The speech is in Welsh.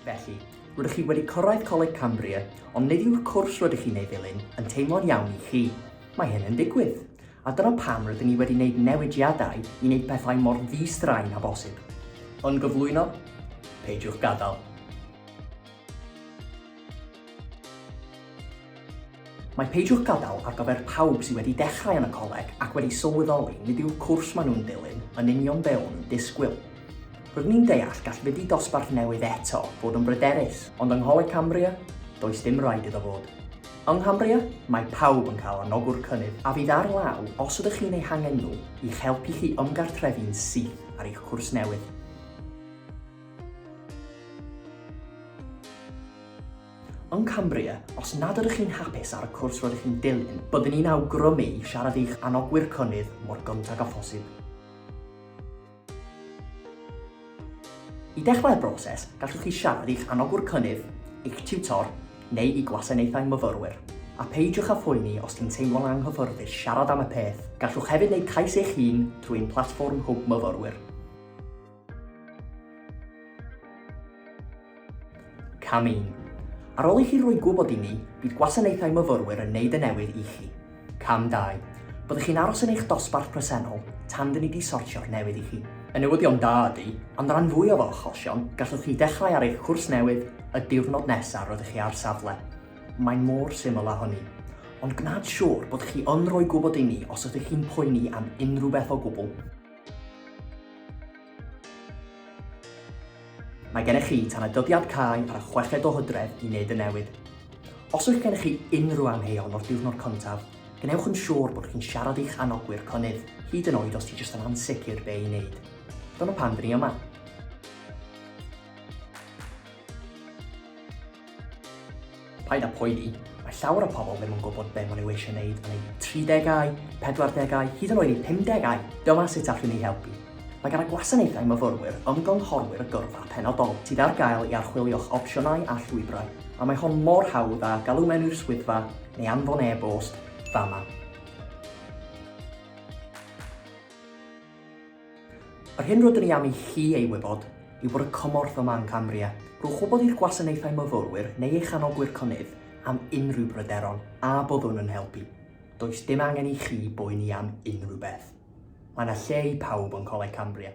Felly, rydych chi wedi cyrraedd Coleg Cambria, ond nid yw'r cwrs rydych chi'n ei ddilyn yn teimlo'n iawn i chi. Mae hyn yn digwydd. A dyna pam rydyn ni wedi gwneud newidiadau i wneud pethau mor ddi-straen a bosib. Gyflwyno, peidiwch gadael. Mae peidiwch gadael ar gyfer pawb sydd wedi dechrau yn y coleg ac wedi sylweddoli nid yw'r cwrs maen nhw'n dilyn yn union be o'n nhw'n disgwyl. Rydyn ni'n deall gall fyddi dosbarth newydd eto fod yn bryderus, ond yng Ngholeg Cambria, does dim rhaid iddo fod. Yng Nghambria, mae pawb yn cael anogwr cynnydd a fydd ar law os ydych chi'n ei hangen nhw i'ch helpu chi ymgartrefu'n syth ar eich cwrs newydd. Yng Cambria, os nad ydych chi'n hapus ar y cwrs rydych chi'n dilyn, byddwn ni'n awgrymu i siarad i'ch anogwyr cynnydd mor gyntag a phosib. I dechrau'r broses, gallwch chi siarad i'ch anogwr cynnydd, eich tiwtor, neu i gwasanaethau myfyrwyr. A peidiwch â phoeni os chi'n teimlo'n anghyfforddus siarad am y peth. Gallwch hefyd wneud cais eich hun trwy'n platfform hwb myfyrwyr. Cam 1. Ar ôl i chi roi gwybod i ni, bydd gwasanaethau myfyrwyr yn neud y newydd i chi. Cam 2. Byddwch chi'n aros yn eich dosbarth presennol tan dyn ni wedi sortio'r newydd i chi. Y newyddion da ydy, ond rhan fwyaf o achosion, gallwch chi dechrau ar eich cwrs newydd y diwrnod nesaf roeddech chi ar safle. Mae'n mor syml â hynny, ond gwnaed siŵr bod chi yn rhoi gwybod i ni os ydych chi'n poeni am unrhyw beth o gwbl. Mae gennych chi tan y dyddiad cae ar y 6 o Hydref i wneud y newid. Os oes gennych chi unrhyw angheuon o'r diwrnod cyntaf, gwnewch yn siŵr bod chi'n siarad i'ch anogwyr cynnydd, hyd yn oed os ti jyst yn ansicr be i wneud. Dyna pam dyn ni yma. Paid â poeni, mae llawer o pobl ddim yn gwybod be maen nhw eisiau gwneud yn eu 30au, 40au, hyd yn oed eu 50au. Dyma sut allwn ni helpu. Mae gan y gwasanaethau myfyrwyr ymgynghorwyr y gyrfa penodol sydd ar gael i archwilio'ch opsiynau a llwybrau, a mae hon mor hawdd â galw menyw'r swyddfa neu anfon e-bost Dyma. Yr hyn rydyn ni am i chi ei wybod yw bod y cymorth yma yn Cambria. Rwy'ch wybod i'r gwasanaethau myfyrwyr neu eich anogwyr cynnydd am unrhyw bryderon a byddwn yn helpu. Does dim angen i chi boeni am unrhyw beth. Mae yna lle i pawb yn Coleg Cambria.